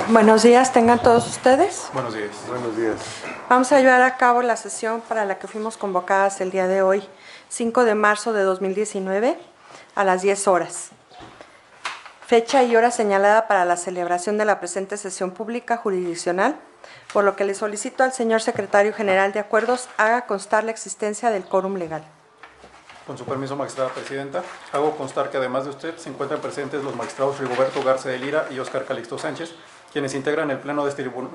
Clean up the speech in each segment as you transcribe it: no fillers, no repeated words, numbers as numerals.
Buenos días, tengan todos ustedes. Buenos días. Buenos días. Vamos a llevar a cabo la sesión para la que fuimos convocadas el día de hoy, 5 de marzo de 2019, a las 10 horas. Fecha y hora señalada para la celebración de la presente sesión pública jurisdiccional, por lo que le solicito al señor Secretario General de Acuerdos haga constar la existencia del quórum legal. Con su permiso, magistrada presidenta, hago constar que además de usted se encuentran presentes los magistrados Rigoberto Garza de Lira y Óscar Calixto Sánchez, quienes integran el pleno de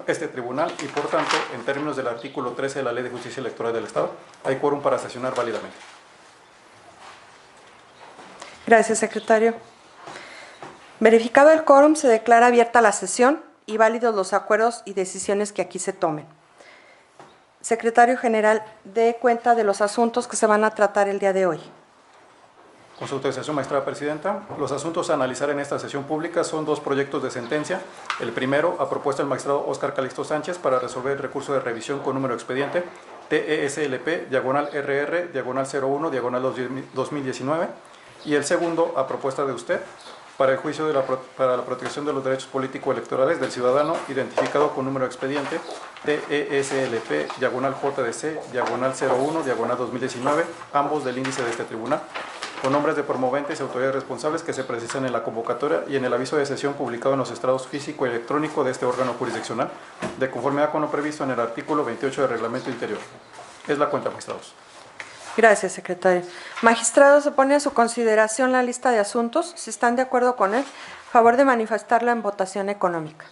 este tribunal y, por tanto, en términos del artículo 13 de la Ley de Justicia Electoral del Estado, hay quórum para sesionar válidamente. Gracias, secretario. Verificado el quórum, se declara abierta la sesión y válidos los acuerdos y decisiones que aquí se tomen. Secretario General, dé cuenta de los asuntos que se van a tratar el día de hoy. Con su autorización, magistrada presidenta, los asuntos a analizar en esta sesión pública son dos proyectos de sentencia. El primero, a propuesta del magistrado Óscar Calixto Sánchez para resolver el recurso de revisión con número de expediente TESLP/RR/01/2019. Y el segundo, a propuesta de usted, para el juicio para la protección de los derechos político-electorales del ciudadano identificado con número de expediente TESLP/JDC/01/2019, ambos del índice de este tribunal, con nombres de promoventes y autoridades responsables que se precisan en la convocatoria y en el aviso de sesión publicado en los estrados físico y electrónico de este órgano jurisdiccional, de conformidad con lo previsto en el artículo 28 del Reglamento Interior. Es la cuenta, magistrados. Gracias, secretario. Magistrado, se pone a su consideración la lista de asuntos. Si están de acuerdo con él, favor de manifestarla en votación económica.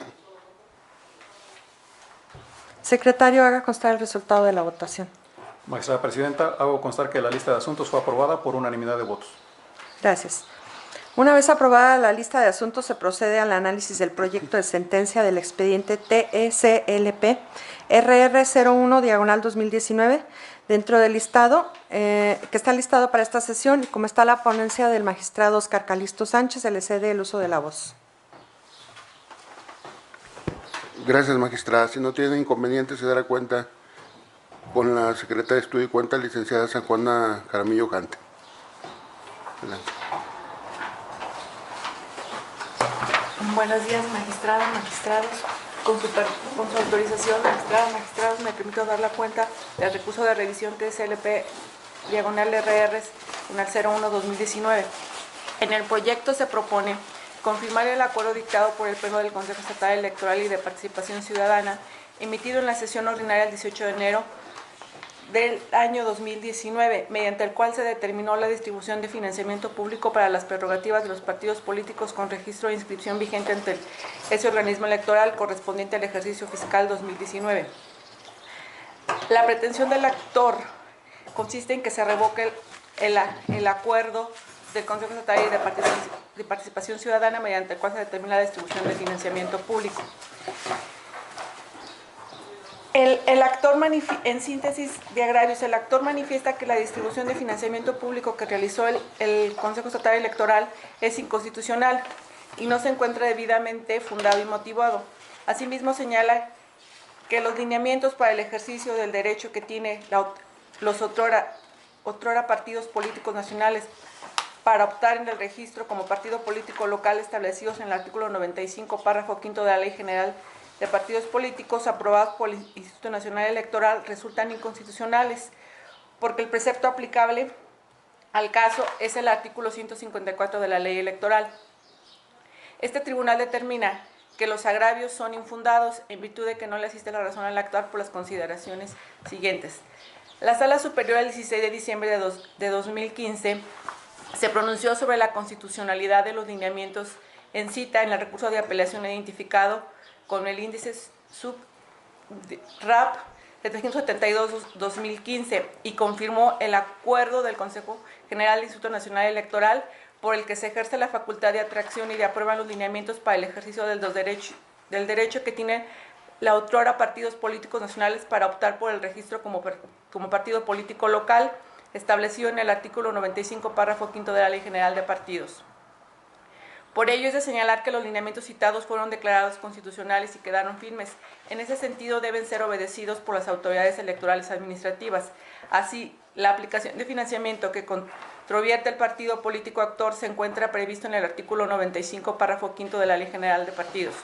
Secretario, haga constar el resultado de la votación. Magistrada presidenta, hago constar que la lista de asuntos fue aprobada por unanimidad de votos. Gracias. Una vez aprobada la lista de asuntos, se procede al análisis del proyecto de sentencia del expediente TESLP/RR01/2019, dentro del listado, que está listado para esta sesión, y como está la ponencia del magistrado Óscar Calixto Sánchez, se le cede el uso de la voz. Gracias, magistrada. Si no tiene inconveniente, se dará cuenta con la secretaria de Estudio y Cuenta, licenciada San Juana Jaramillo Gante. Adelante. Buenos días, magistradas, magistrados. Con su autorización, magistrados, me permito dar la cuenta del recurso de revisión TSLP/RR/01/2019. En el proyecto se propone confirmar el acuerdo dictado por el Pleno del Consejo Estatal Electoral y de Participación Ciudadana, emitido en la sesión ordinaria el 18 de enero del año 2019, mediante el cual se determinó la distribución de financiamiento público para las prerrogativas de los partidos políticos con registro de inscripción vigente ante ese organismo electoral correspondiente al ejercicio fiscal 2019. La pretensión del actor consiste en que se revoque el acuerdo del Consejo Estatal de Participación Ciudadana, mediante el cual se determina la distribución de financiamiento público. El actor, en síntesis de agravios, el actor manifiesta que la distribución de financiamiento público que realizó el Consejo Estatal Electoral es inconstitucional y no se encuentra debidamente fundado y motivado. Asimismo, señala que los lineamientos para el ejercicio del derecho que tiene los otrora partidos políticos nacionales para optar en el registro como partido político local establecidos en el artículo 95, párrafo quinto de la Ley General de Partidos Políticos aprobados por el Instituto Nacional Electoral resultan inconstitucionales, porque el precepto aplicable al caso es el artículo 154 de la Ley Electoral. Este tribunal determina que los agravios son infundados en virtud de que no le asiste la razón al actuar por las consideraciones siguientes. La Sala Superior el 16 de diciembre de 2015 se pronunció sobre la constitucionalidad de los lineamientos en cita en el recurso de apelación identificado con el índice sub-RAP 772-2015 y confirmó el acuerdo del Consejo General del Instituto Nacional Electoral por el que se ejerce la facultad de atracción y de aprueba los lineamientos para el ejercicio del derecho que tienen la otrora partidos políticos nacionales para optar por el registro como partido político local establecido en el artículo 95, párrafo quinto de la Ley General de Partidos. Por ello es de señalar que los lineamientos citados fueron declarados constitucionales y quedaron firmes. En ese sentido deben ser obedecidos por las autoridades electorales administrativas. Así, la aplicación de financiamiento que controvierte el partido político actor se encuentra previsto en el artículo 95, párrafo quinto de la Ley General de Partidos.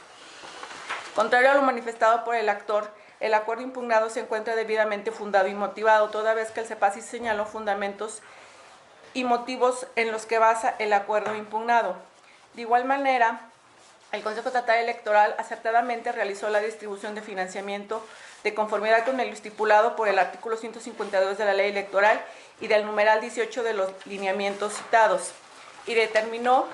Contrario a lo manifestado por el actor, el acuerdo impugnado se encuentra debidamente fundado y motivado, toda vez que el CEPASI señaló fundamentos y motivos en los que basa el acuerdo impugnado. De igual manera, el Consejo Estatal Electoral acertadamente realizó la distribución de financiamiento de conformidad con el estipulado por el artículo 152 de la Ley Electoral y del numeral 18 de los lineamientos citados, y determinó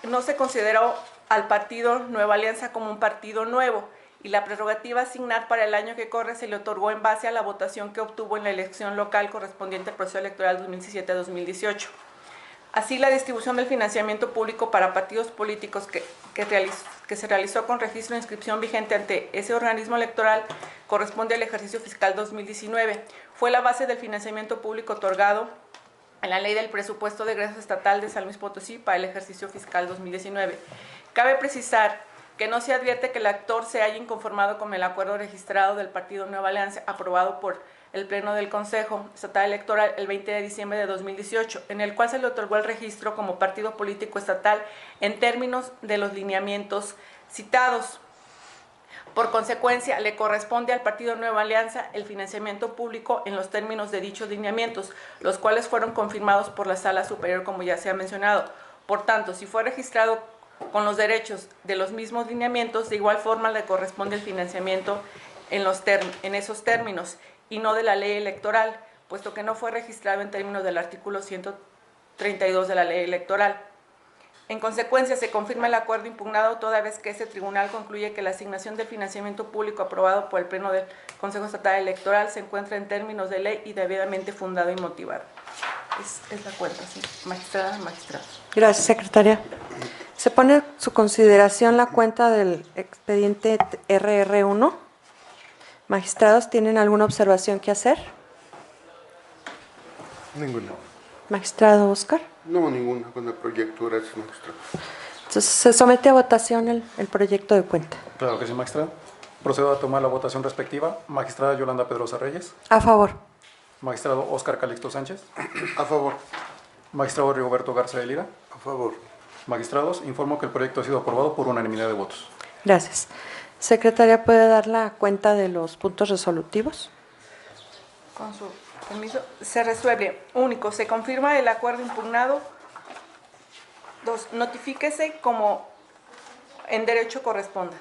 no se consideró al partido Nueva Alianza como un partido nuevo, y la prerrogativa a asignar para el año que corre se le otorgó en base a la votación que obtuvo en la elección local correspondiente al proceso electoral 2017-2018. Así, la distribución del financiamiento público para partidos políticos que se realizó con registro de inscripción vigente ante ese organismo electoral corresponde al ejercicio fiscal 2019. Fue la base del financiamiento público otorgado en la Ley del Presupuesto de Egresos Estatal de San Luis Potosí para el ejercicio fiscal 2019. Cabe precisar que no se advierte que el actor se haya inconformado con el acuerdo registrado del Partido Nueva Alianza aprobado por el Pleno del Consejo Estatal Electoral el 20 de diciembre de 2018, en el cual se le otorgó el registro como partido político estatal en términos de los lineamientos citados. Por consecuencia, le corresponde al Partido Nueva Alianza el financiamiento público en los términos de dichos lineamientos, los cuales fueron confirmados por la Sala Superior, como ya se ha mencionado. Por tanto, si fue registrado con los derechos de los mismos lineamientos, de igual forma le corresponde el financiamiento en esos términos y no de la ley electoral, puesto que no fue registrado en términos del artículo 132 de la ley electoral. En consecuencia, se confirma el acuerdo impugnado toda vez que ese tribunal concluye que la asignación del financiamiento público aprobado por el Pleno del Consejo Estatal Electoral se encuentra en términos de ley y debidamente fundado y motivado. Es la cuenta, sí. Magistrada, magistrado. Gracias, secretaria. Se pone a su consideración la cuenta del expediente RR1. Magistrados, ¿tienen alguna observación que hacer? Ninguna. Magistrado Oscar. No, ninguna con el proyecto, gracias, magistrado. Entonces, se somete a votación el proyecto de cuenta. Claro que sí, magistrada. Procedo a tomar la votación respectiva. Magistrada Yolanda Pedrosa Reyes. A favor. Magistrado Óscar Calixto Sánchez. A favor. Magistrado Rigoberto Garza de Lira. A favor. Magistrados, informo que el proyecto ha sido aprobado por unanimidad de votos. Gracias. Secretaria, ¿puede dar la cuenta de los puntos resolutivos? Con su permiso, se resuelve. Único, se confirma el acuerdo impugnado. 2, notifíquese como en derecho corresponda.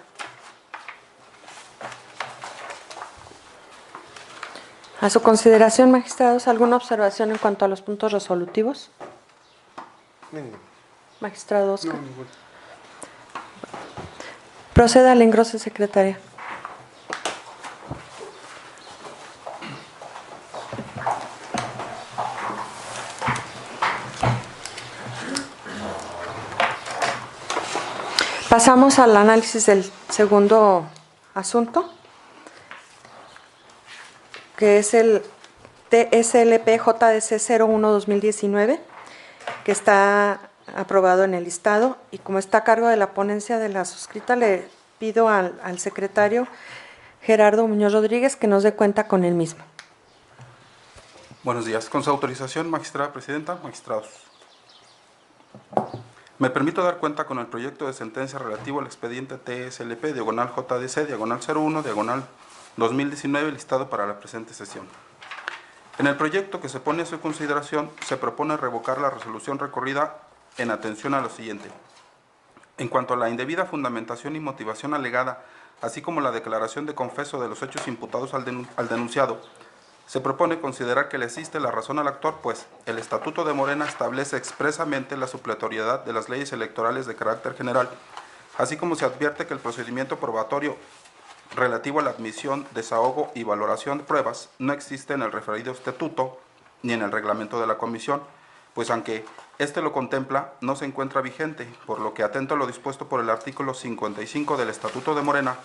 A su consideración, magistrados, ¿alguna observación en cuanto a los puntos resolutivos? Ninguna. Magistrado Oscar. No, ninguna. Proceda al engrose, secretaria. Pasamos al análisis del segundo asunto, que es el TSLP JDC 01-2019, que está aprobado en el listado, y como está a cargo de la ponencia de la suscrita, le pido al secretario Gerardo Muñoz Rodríguez que nos dé cuenta con el mismo. Buenos días. Con su autorización, magistrada presidenta, magistrados. Me permito dar cuenta con el proyecto de sentencia relativo al expediente TSLP, diagonal JDC, diagonal 01, diagonal 2019, listado para la presente sesión. En el proyecto que se pone a su consideración, se propone revocar la resolución recorrida en atención a lo siguiente. En cuanto a la indebida fundamentación y motivación alegada, así como la declaración de confeso de los hechos imputados al denunciado, se propone considerar que le asiste la razón al actor, pues el Estatuto de Morena establece expresamente la supletoriedad de las leyes electorales de carácter general, así como se advierte que el procedimiento probatorio relativo a la admisión, desahogo y valoración de pruebas no existe en el referido estatuto ni en el reglamento de la comisión, pues aunque este lo contempla, no se encuentra vigente, por lo que atento a lo dispuesto por el artículo 55 del Estatuto de Morena,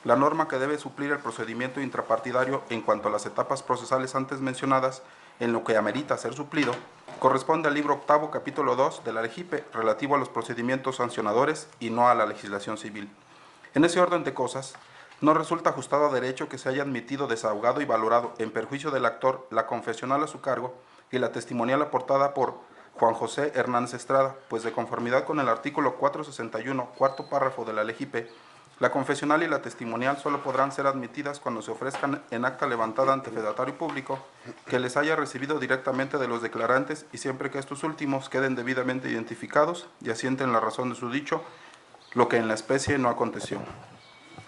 la norma que debe suplir el procedimiento intrapartidario en cuanto a las etapas procesales antes mencionadas, en lo que amerita ser suplido, corresponde al libro octavo, capítulo 2 de la LEGIPE, relativo a los procedimientos sancionadores y no a la legislación civil. En ese orden de cosas, no resulta ajustado a derecho que se haya admitido, desahogado y valorado en perjuicio del actor la confesional a su cargo y la testimonial aportada por Juan José Hernández Estrada, pues de conformidad con el artículo 461, cuarto párrafo de la LGP, la confesional y la testimonial solo podrán ser admitidas cuando se ofrezcan en acta levantada ante fedatario público que les haya recibido directamente de los declarantes y siempre que estos últimos queden debidamente identificados y asienten la razón de su dicho, lo que en la especie no aconteció.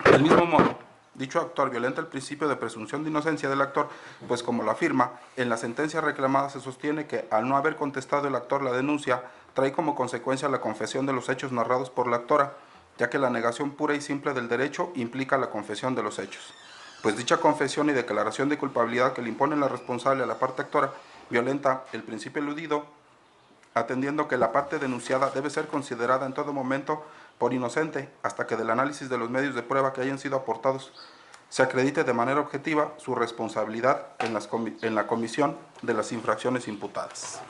Del mismo modo, dicho actor violenta el principio de presunción de inocencia del actor, pues como lo afirma, en la sentencia reclamada se sostiene que al no haber contestado el actor la denuncia, trae como consecuencia la confesión de los hechos narrados por la actora, ya que la negación pura y simple del derecho implica la confesión de los hechos. Pues dicha confesión y declaración de culpabilidad que le impone la responsable a la parte actora violenta el principio eludido, atendiendo que la parte denunciada debe ser considerada en todo momento por inocente hasta que del análisis de los medios de prueba que hayan sido aportados se acredite de manera objetiva su responsabilidad en la comisión de las infracciones imputadas.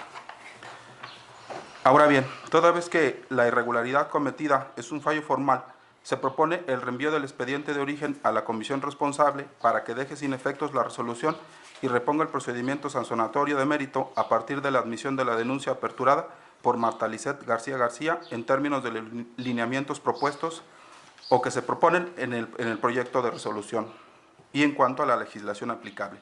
Ahora bien, toda vez que la irregularidad cometida es un fallo formal, se propone el reenvío del expediente de origen a la comisión responsable para que deje sin efectos la resolución y reponga el procedimiento sancionatorio de mérito a partir de la admisión de la denuncia aperturada por Marta Lisset García García en términos de los lineamientos propuestos o que se proponen en el proyecto de resolución y en cuanto a la legislación aplicable.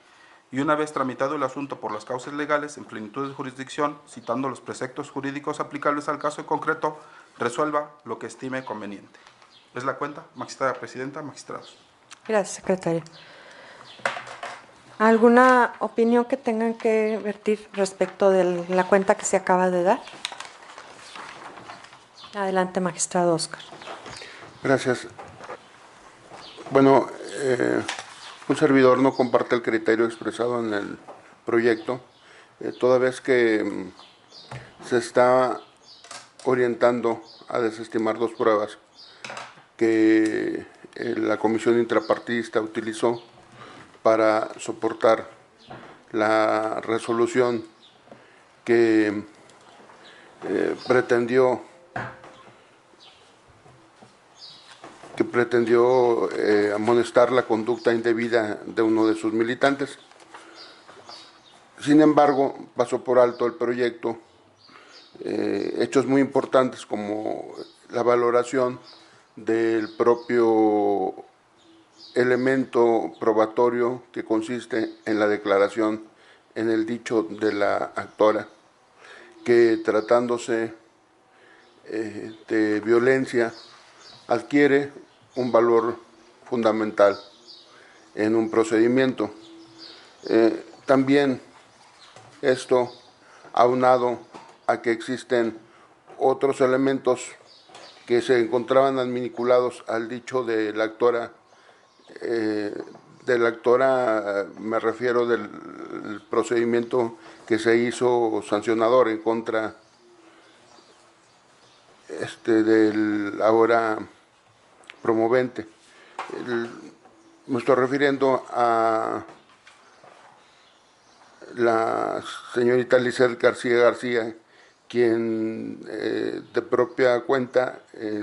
Y una vez tramitado el asunto por las causas legales en plenitud de jurisdicción, citando los preceptos jurídicos aplicables al caso en concreto, resuelva lo que estime conveniente. ¿Es la cuenta, magistrada presidenta, magistrados? Gracias, secretario. ¿Alguna opinión que tengan que vertir respecto de la cuenta que se acaba de dar? Adelante, magistrado Oscar. Gracias. Bueno, un servidor no comparte el criterio expresado en el proyecto, toda vez que se está orientando a desestimar dos pruebas que la comisión intrapartidista utilizó para soportar la resolución que pretendió amonestar la conducta indebida de uno de sus militantes. Sin embargo, pasó por alto el proyecto hechos muy importantes como la valoración del propio elemento probatorio que consiste en la declaración en el dicho de la actora, que tratándose de violencia adquiere un valor fundamental en un procedimiento. También esto aunado a que existen otros elementos que se encontraban adminiculados al dicho de la actora, me refiero del procedimiento que se hizo sancionador en contra del ahora promovente. Me estoy refiriendo a la señorita Lisset García García, quien de propia cuenta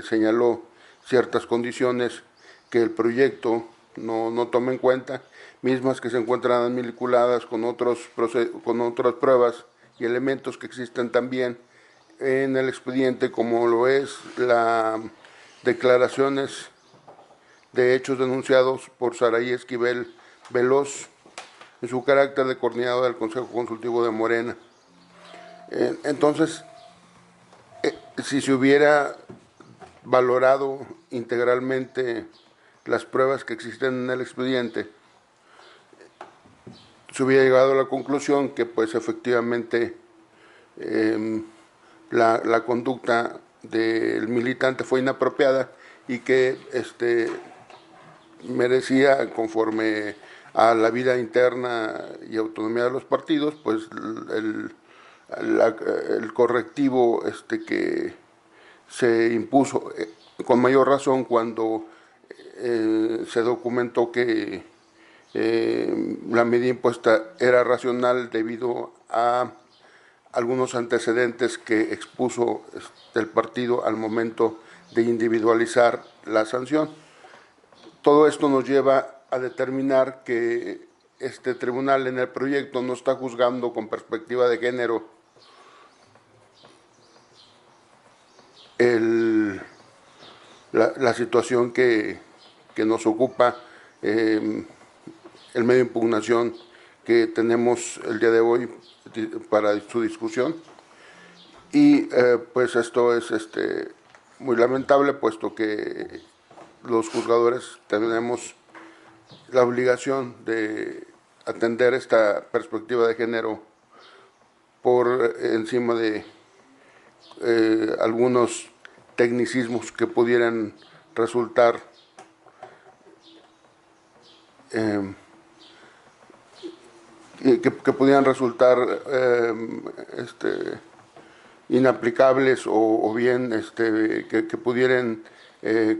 señaló ciertas condiciones que el proyecto no toma en cuenta, mismas que se encuentran adminiculadas con otras pruebas y elementos que existen también en el expediente, como lo es las declaraciones de hechos denunciados por Saraí Esquivel Veloz en su carácter de coordinador del Consejo Consultivo de Morena. Entonces, si se hubiera valorado integralmente las pruebas que existen en el expediente, se hubiera llegado a la conclusión que pues efectivamente la conducta del militante fue inapropiada y que merecía, conforme a la vida interna y autonomía de los partidos, pues el correctivo que se impuso, con mayor razón cuando se documentó que la medida impuesta era racional debido a algunos antecedentes que expuso el partido al momento de individualizar la sanción. Todo esto nos lleva a determinar que este tribunal en el proyecto no está juzgando con perspectiva de género la situación que nos ocupa, el medio de impugnación que tenemos el día de hoy para su discusión. Y pues esto es muy lamentable, puesto que los juzgadores tenemos la obligación de atender esta perspectiva de género por encima de algunos tecnicismos que pudieran resultar inaplicables o bien que pudieran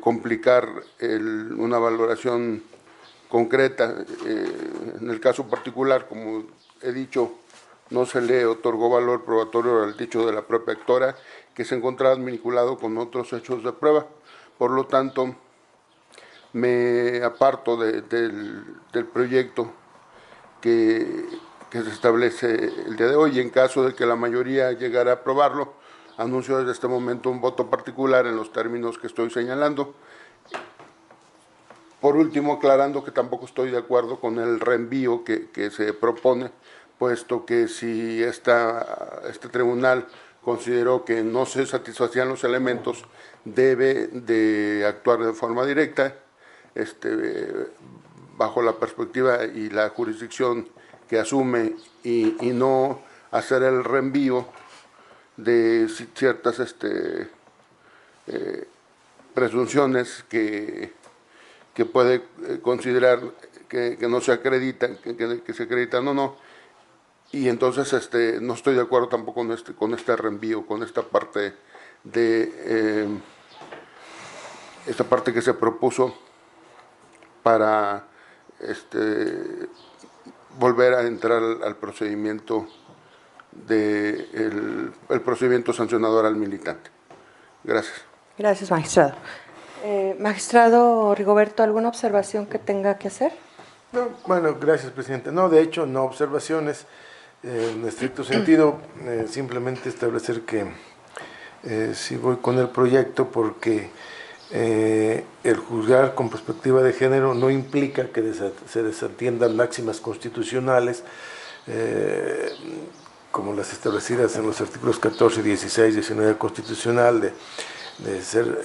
complicar una valoración concreta. En el caso particular, como he dicho, no se le otorgó valor probatorio al dicho de la propia actora, que se encontraba vinculado con otros hechos de prueba. Por lo tanto, me aparto del proyecto que se establece el día de hoy, y en caso de que la mayoría llegara a aprobarlo, anuncio desde este momento un voto particular en los términos que estoy señalando. Por último, aclarando que tampoco estoy de acuerdo con el reenvío que se propone, puesto que si este tribunal consideró que no se satisfacían los elementos, debe de actuar de forma directa, bajo la perspectiva y la jurisdicción que asume, y no hacer el reenvío de ciertas presunciones que puede considerar que no se acreditan, que se acreditan o no. Y entonces no estoy de acuerdo tampoco con este reenvío, con esta parte que se propuso para volver a entrar al procedimiento el procedimiento sancionador al militante. Gracias. Gracias, magistrado. Magistrado Rigoberto, ¿alguna observación que tenga que hacer? No, bueno, gracias, presidente. No, de hecho, no observaciones en estricto sentido, simplemente establecer que sí voy con el proyecto porque el juzgar con perspectiva de género no implica que se desatiendan máximas constitucionales como las establecidas en los artículos 14, 16, 19 constitucional de ser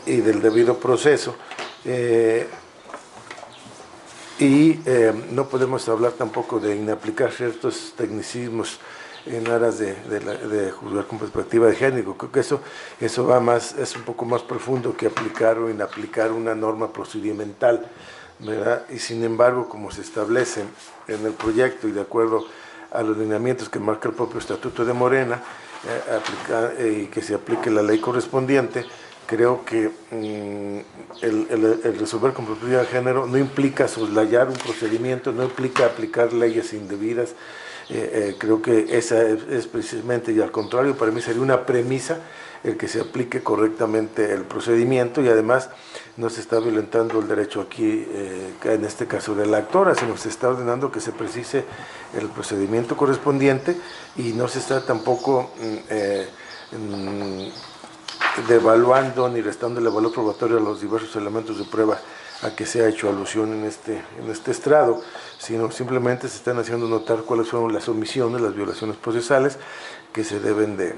y del debido proceso, no podemos hablar tampoco de inaplicar ciertos tecnicismos en aras de juzgar con perspectiva de género. Creo que eso va más, es un poco más profundo que aplicar o inaplicar una norma procedimental, ¿verdad? Y sin embargo, como se establece en el proyecto y de acuerdo a los lineamientos que marca el propio Estatuto de Morena, y que se aplique la ley correspondiente, creo que el resolver con perspectiva de género no implica soslayar un procedimiento, no implica aplicar leyes indebidas. Creo que esa es precisamente, y al contrario, para mí sería una premisa el que se aplique correctamente el procedimiento, y además no se está violentando el derecho aquí, en este caso de la actora, sino que se está ordenando que se precise el procedimiento correspondiente, y no se está tampoco devaluando ni restando el valor probatorio a los diversos elementos de prueba a que se ha hecho alusión en este estrado, sino simplemente se están haciendo notar cuáles fueron las omisiones, las violaciones procesales que se deben de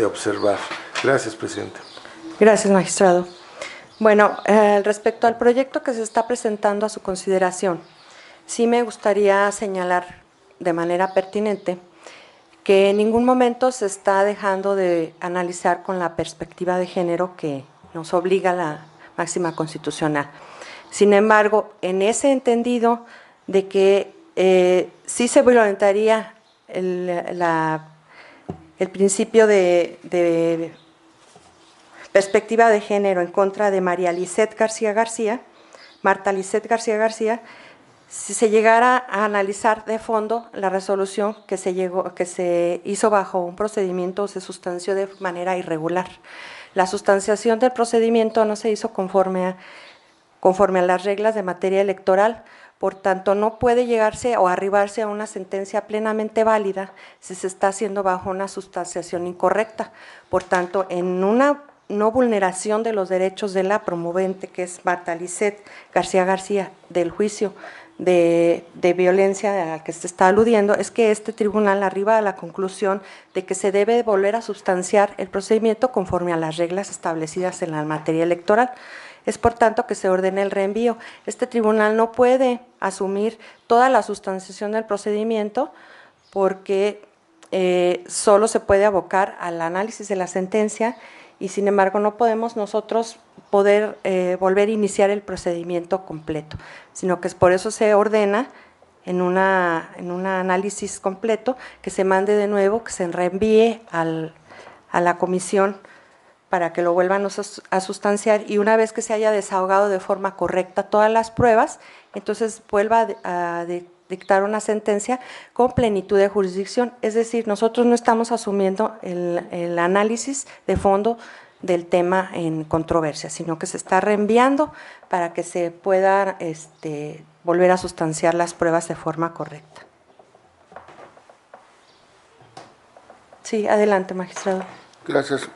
observar. Gracias, presidente. Gracias, magistrado. Bueno, respecto al proyecto que se está presentando a su consideración, sí me gustaría señalar de manera pertinente que en ningún momento se está dejando de analizar con la perspectiva de género que nos obliga la máxima constitucional. Sin embargo, en ese entendido de que sí se violentaría el principio de perspectiva de género en contra de Marta Lisset García García, si se llegara a analizar de fondo la resolución que se hizo bajo un procedimiento, se sustanció de manera irregular. La sustanciación del procedimiento no se hizo conforme a las reglas de materia electoral, Por tanto, no puede llegarse o arribarse a una sentencia plenamente válida si se está haciendo bajo una sustanciación incorrecta. Por tanto, en una no vulneración de los derechos de la promovente, que es Marta Lisset García García, del juicio de violencia al que se está aludiendo, es que este tribunal arriba a la conclusión de que se debe volver a sustanciar el procedimiento conforme a las reglas establecidas en la materia electoral. Es por tanto que se ordena el reenvío. Este tribunal no puede asumir toda la sustanciación del procedimiento porque solo se puede abocar al análisis de la sentencia y sin embargo no podemos nosotros volver a iniciar el procedimiento completo, sino que por eso se ordena en un análisis completo que se mande de nuevo, que se reenvíe a la comisión para que lo vuelvan a sustanciar y una vez que se haya desahogado de forma correcta todas las pruebas, entonces vuelva a dictar una sentencia con plenitud de jurisdicción. Es decir, nosotros no estamos asumiendo el análisis de fondo del tema en controversia, sino que se está reenviando para que se puedan volver a sustanciar las pruebas de forma correcta. Sí, adelante, magistrado. Gracias.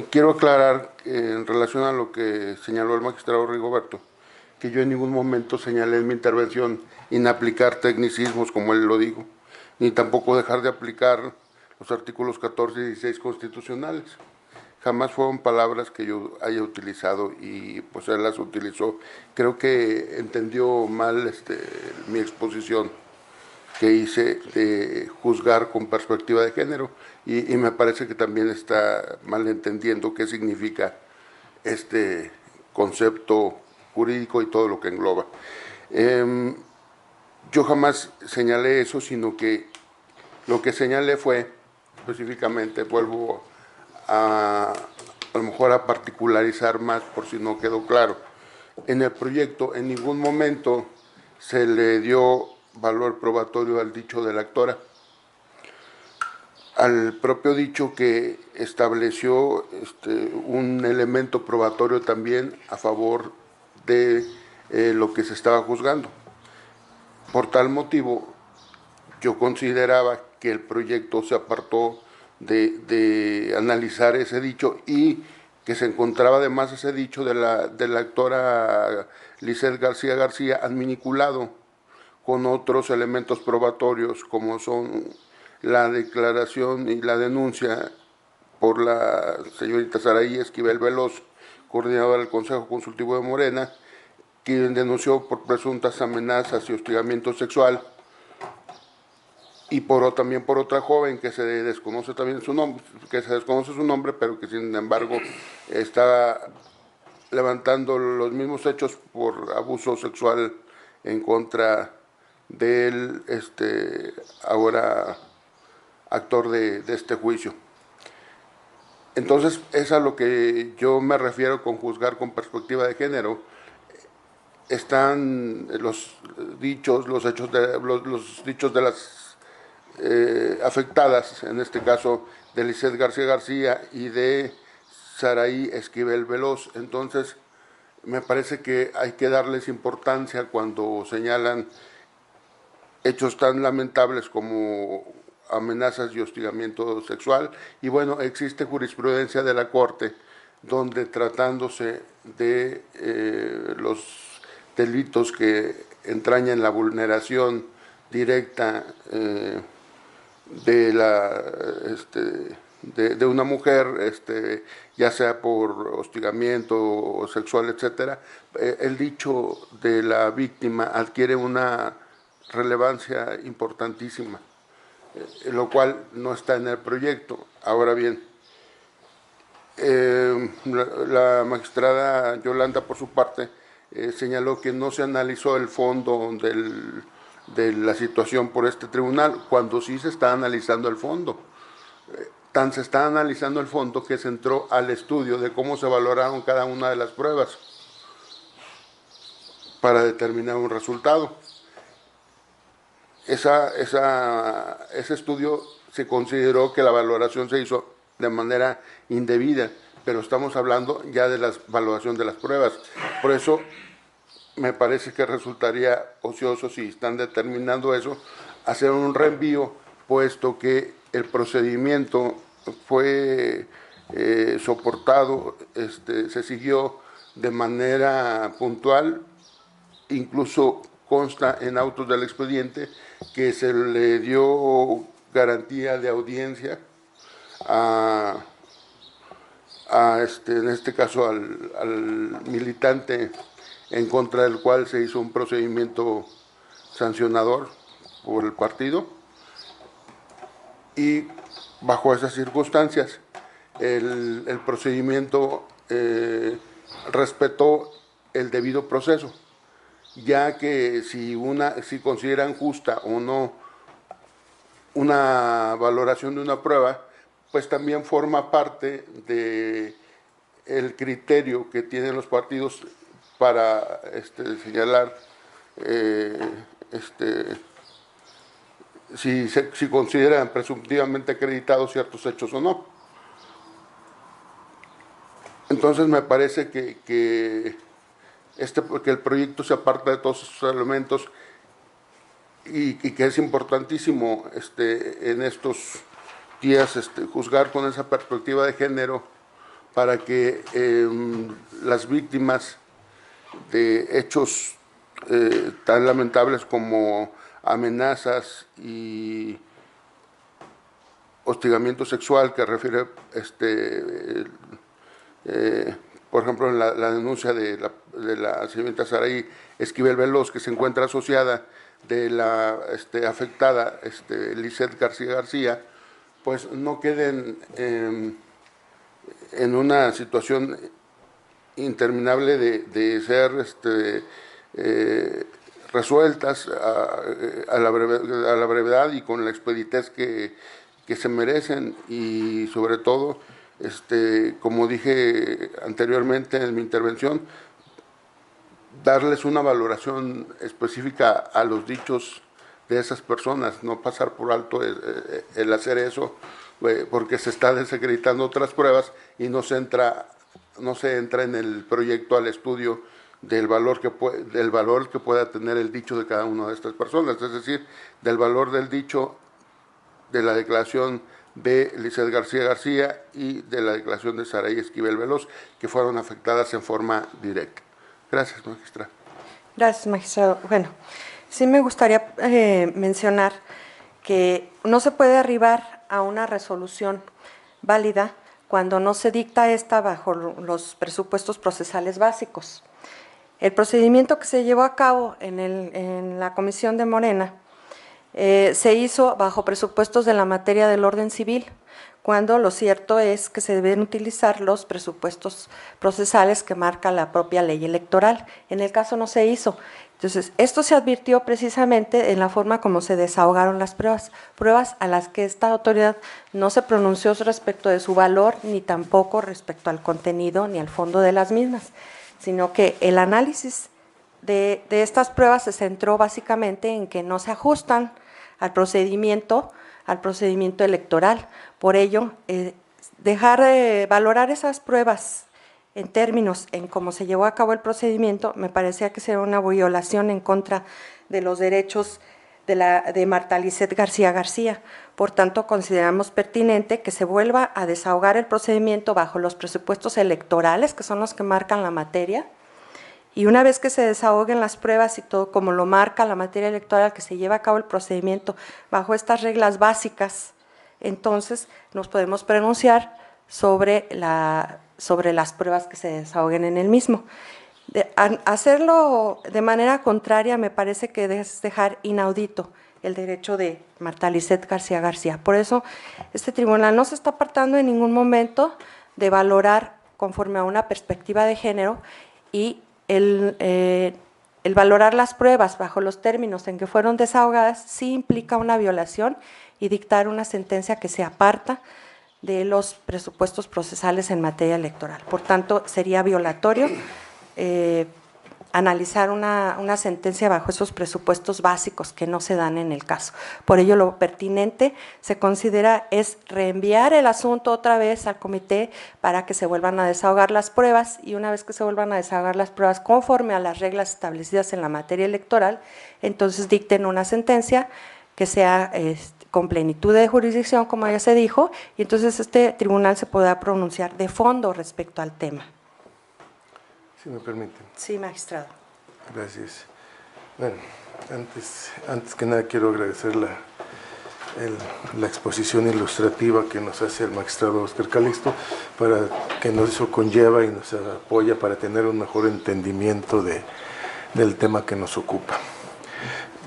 Quiero aclarar en relación a lo que señaló el magistrado Rigoberto, que yo en ningún momento señalé en mi intervención inaplicar tecnicismos, como él lo dijo, ni tampoco dejar de aplicar los artículos 14 y 16 constitucionales. Jamás fueron palabras que yo haya utilizado y pues él las utilizó. Creo que entendió mal mi exposición que hice de juzgar con perspectiva de género y me parece que también está malentendiendo qué significa este concepto jurídico y todo lo que engloba. Yo jamás señalé eso, sino que lo que señalé fue, específicamente, vuelvo a lo mejor a particularizar más por si no quedó claro. En el proyecto en ningún momento se le dio valor probatorio al dicho de la actora, al propio dicho que estableció un elemento probatorio también a favor de lo que se estaba juzgando. Por tal motivo, yo consideraba que el proyecto se apartó de analizar ese dicho y que se encontraba además ese dicho de la actora Lisset García García adminiculado con otros elementos probatorios como son la declaración y la denuncia por la señorita Saraí Esquivel Veloz, coordinadora del Consejo Consultivo de Morena, quien denunció por presuntas amenazas y hostigamiento sexual, y también por otra joven que se desconoce también su nombre, pero que sin embargo está levantando los mismos hechos por abuso sexual en contra del ahora actor de este juicio. Entonces, es a lo que yo me refiero con juzgar con perspectiva de género. Están los dichos, los dichos de las afectadas, en este caso de Lisset García García y de Saraí Esquivel Veloz. Entonces, me parece que hay que darles importancia cuando señalan hechos tan lamentables como amenazas y hostigamiento sexual. Y bueno, existe jurisprudencia de la Corte donde, tratándose de los delitos que entrañan la vulneración directa de una mujer, ya sea por hostigamiento sexual, etcétera, el dicho de la víctima adquiere una relevancia importantísima, lo cual no está en el proyecto. Ahora bien, la magistrada Yolanda, por su parte, señaló que no se analizó el fondo de la situación por este tribunal, cuando sí se está analizando el fondo. Tan se está analizando el fondo que se entró al estudio de cómo se valoraron cada una de las pruebas para determinar un resultado. Ese estudio se consideró que la valoración se hizo de manera indebida, pero estamos hablando ya de la valoración de las pruebas. Por eso me parece que resultaría ocioso, si están determinando eso, hacer un reenvío, puesto que el procedimiento fue soportado, se siguió de manera puntual, incluso consta en autos del expediente que se le dio garantía de audiencia en este caso al militante en contra del cual se hizo un procedimiento sancionador por el partido, y bajo esas circunstancias el procedimiento respetó el debido proceso, ya que si consideran justa o no una valoración de una prueba, pues también forma parte de el criterio que tienen los partidos para señalar si consideran presuntivamente acreditados ciertos hechos o no. Entonces me parece que el proyecto se aparta de todos esos elementos y que es importantísimo en estos días juzgar con esa perspectiva de género, para que las víctimas de hechos tan lamentables como amenazas y hostigamiento sexual, que refiere por ejemplo en la denuncia de la señorita Saraí Esquivel Veloz, que se encuentra asociada de la afectada Lizeth García, pues no queden en una situación interminable de ser resueltas a la brevedad y con la expeditez que se merecen, y sobre todo, como dije anteriormente en mi intervención, darles una valoración específica a los dichos de esas personas, no pasar por alto el hacer eso, porque se está desacreditando otras pruebas y no se entra en el proyecto al estudio del valor que pueda tener el dicho de cada una de estas personas, es decir, del valor del dicho de la declaración de Lizeth García y de la declaración de Saraí Esquivel Veloz, que fueron afectadas en forma directa. Gracias, magistrada. Gracias, magistrado. Bueno, sí me gustaría mencionar que no se puede arribar a una resolución válida cuando no se dicta esta bajo los presupuestos procesales básicos. El procedimiento que se llevó a cabo en la Comisión de Morena se hizo bajo presupuestos de la materia del orden civil, cuando lo cierto es que se deben utilizar los presupuestos procesales que marca la propia ley electoral. En el caso no se hizo. Entonces, esto se advirtió precisamente en la forma como se desahogaron las pruebas a las que esta autoridad no se pronunció respecto de su valor, ni tampoco respecto al contenido ni al fondo de las mismas, sino que el análisis de estas pruebas se centró básicamente en que no se ajustan al procedimiento electoral. Por ello, dejar de valorar esas pruebas en términos en cómo se llevó a cabo el procedimiento me parecía que sería una violación en contra de los derechos de Marta Lizeth García. Por tanto, consideramos pertinente que se vuelva a desahogar el procedimiento bajo los presupuestos electorales, que son los que marcan la materia, y una vez que se desahoguen las pruebas y todo como lo marca la materia electoral, que se lleva a cabo el procedimiento bajo estas reglas básicas, entonces nos podemos pronunciar sobre las pruebas que se desahoguen en el mismo. Hacerlo de manera contraria me parece que es dejar inaudito el derecho de Marta Lizeth García. Por eso este tribunal no se está apartando en ningún momento de valorar conforme a una perspectiva de género, y el valorar las pruebas bajo los términos en que fueron desahogadas sí implica una violación y dictar una sentencia que se aparta de los presupuestos procesales en materia electoral. Por tanto, sería violatorio analizar una sentencia bajo esos presupuestos básicos que no se dan en el caso. Por ello, lo pertinente se considera es reenviar el asunto otra vez al comité para que se vuelvan a desahogar las pruebas, y una vez que se vuelvan a desahogar las pruebas conforme a las reglas establecidas en la materia electoral, entonces dicten una sentencia que sea con plenitud de jurisdicción, como ya se dijo, y entonces este tribunal se podrá pronunciar de fondo respecto al tema. Si me permite. Sí, magistrado. Gracias. Bueno, antes que nada quiero agradecer la exposición ilustrativa que nos hace el magistrado Óscar Calixto, para que eso conlleva y nos apoya para tener un mejor entendimiento del tema que nos ocupa.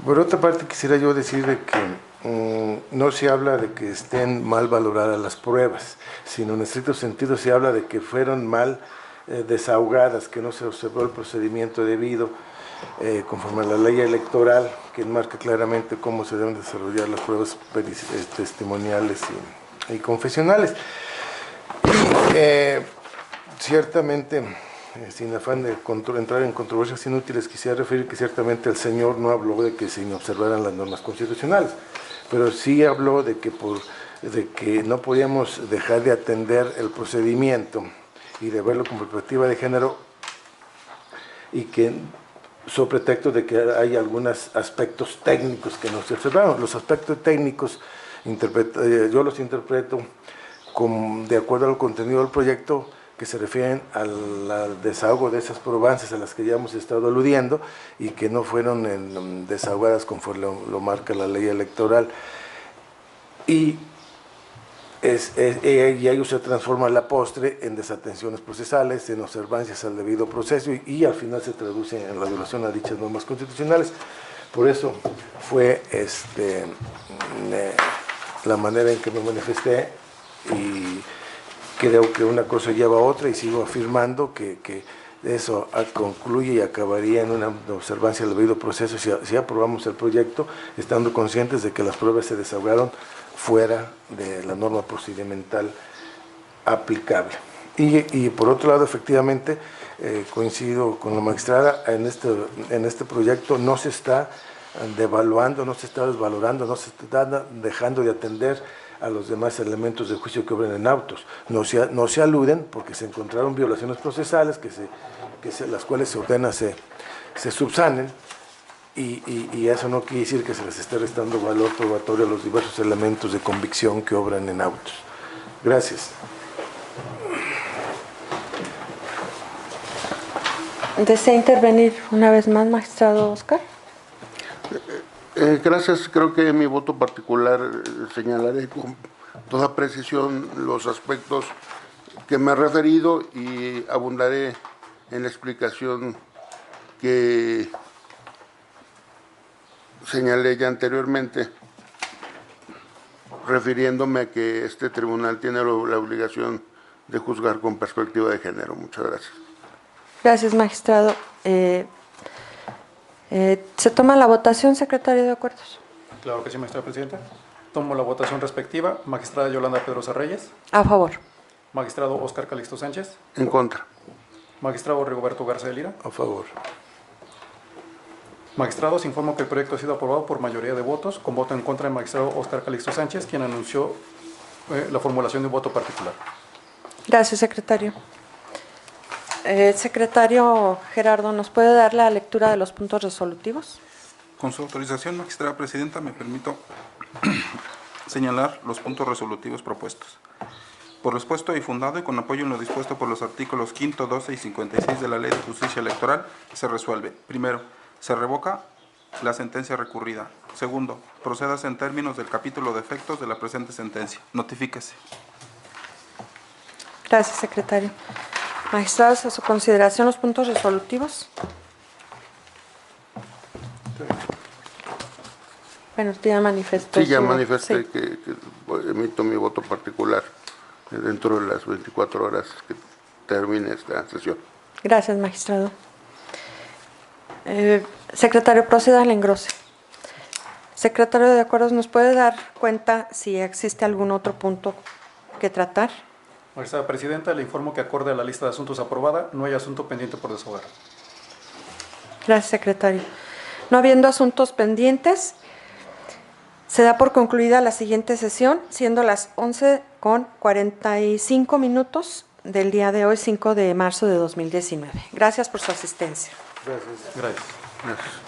Por otra parte, quisiera yo decir de que no se habla de que estén mal valoradas las pruebas, sino en estricto sentido se habla de que fueron mal desahogadas, que no se observó el procedimiento debido conforme a la ley electoral, que enmarca claramente cómo se deben desarrollar las pruebas testimoniales y confesionales. Ciertamente, sin afán de entrar en controversias inútiles, quisiera referir que ciertamente el señor no habló de que se inobservaran las normas constitucionales, pero sí habló de que no podíamos dejar de atender el procedimiento y de verlo con perspectiva de género, y que sobre pretexto de que hay algunos aspectos técnicos que no se observaron. Los aspectos técnicos yo los interpreto de acuerdo al contenido del proyecto, que se refieren al desahogo de esas probancias a las que ya hemos estado aludiendo y que no fueron desahogadas conforme lo marca la ley electoral. Y ello se transforma a la postre en desatenciones procesales, en observancias al debido proceso y al final se traduce en la violación a dichas normas constitucionales. Por eso fue la manera en que me manifesté, y creo que una cosa lleva a otra, y sigo afirmando que eso concluye y acabaría en una observancia al debido proceso si aprobamos el proyecto, estando conscientes de que las pruebas se desahogaron fuera de la norma procedimental aplicable. Y por otro lado, efectivamente, coincido con la magistrada, en este proyecto no se está devaluando, no se está desvalorando, no se está dejando de atender a los demás elementos de juicio que obran en autos. No se aluden porque se encontraron violaciones procesales las cuales se ordena se subsanen, y eso no quiere decir que se les esté restando valor probatorio a los diversos elementos de convicción que obran en autos. Gracias. ¿Desea intervenir una vez más, magistrado Óscar? Gracias. Creo que en mi voto particular señalaré con toda precisión los aspectos que me he referido y abundaré en la explicación que señalé ya anteriormente, refiriéndome a que este tribunal tiene la obligación de juzgar con perspectiva de género. Muchas gracias. Gracias, magistrado. ¿Se toma la votación, secretario de Acuerdos? Claro que sí, magistrada presidenta. Tomo la votación respectiva. Magistrada Yolanda Pedrosa Reyes. A favor. Magistrado Óscar Calixto Sánchez. En contra. Magistrado Rigoberto Garza de Lira. A favor. Magistrados, informo que el proyecto ha sido aprobado por mayoría de votos, con voto en contra del magistrado Óscar Calixto Sánchez, quien anunció la formulación de un voto particular. Gracias, secretario. Secretario Gerardo, ¿nos puede dar la lectura de los puntos resolutivos? Con su autorización, magistrada presidenta, me permito señalar los puntos resolutivos propuestos. Por lo expuesto y fundado y con apoyo en lo dispuesto por los artículos 5, 12 y 56 de la Ley de Justicia Electoral, se resuelve. Primero, se revoca la sentencia recurrida. Segundo, procédase en términos del capítulo de efectos de la presente sentencia. Notifíquese. Gracias, secretario. Magistrados, a su consideración los puntos resolutivos. Bueno, usted ya manifestó. Sí, ya manifesté que emito mi voto particular dentro de las 24 horas que termine esta sesión. Gracias, magistrado. Secretario, proceda al engrose. Secretario de Acuerdos, ¿nos puede dar cuenta si existe algún otro punto que tratar? Magistrada presidenta, le informo que acorde a la lista de asuntos aprobada, no hay asunto pendiente por desahogar. Gracias, secretario. No habiendo asuntos pendientes, se da por concluida la siguiente sesión, siendo las 11:45 del día de hoy, 5 de marzo de 2019. Gracias por su asistencia. Gracias. Gracias. Gracias.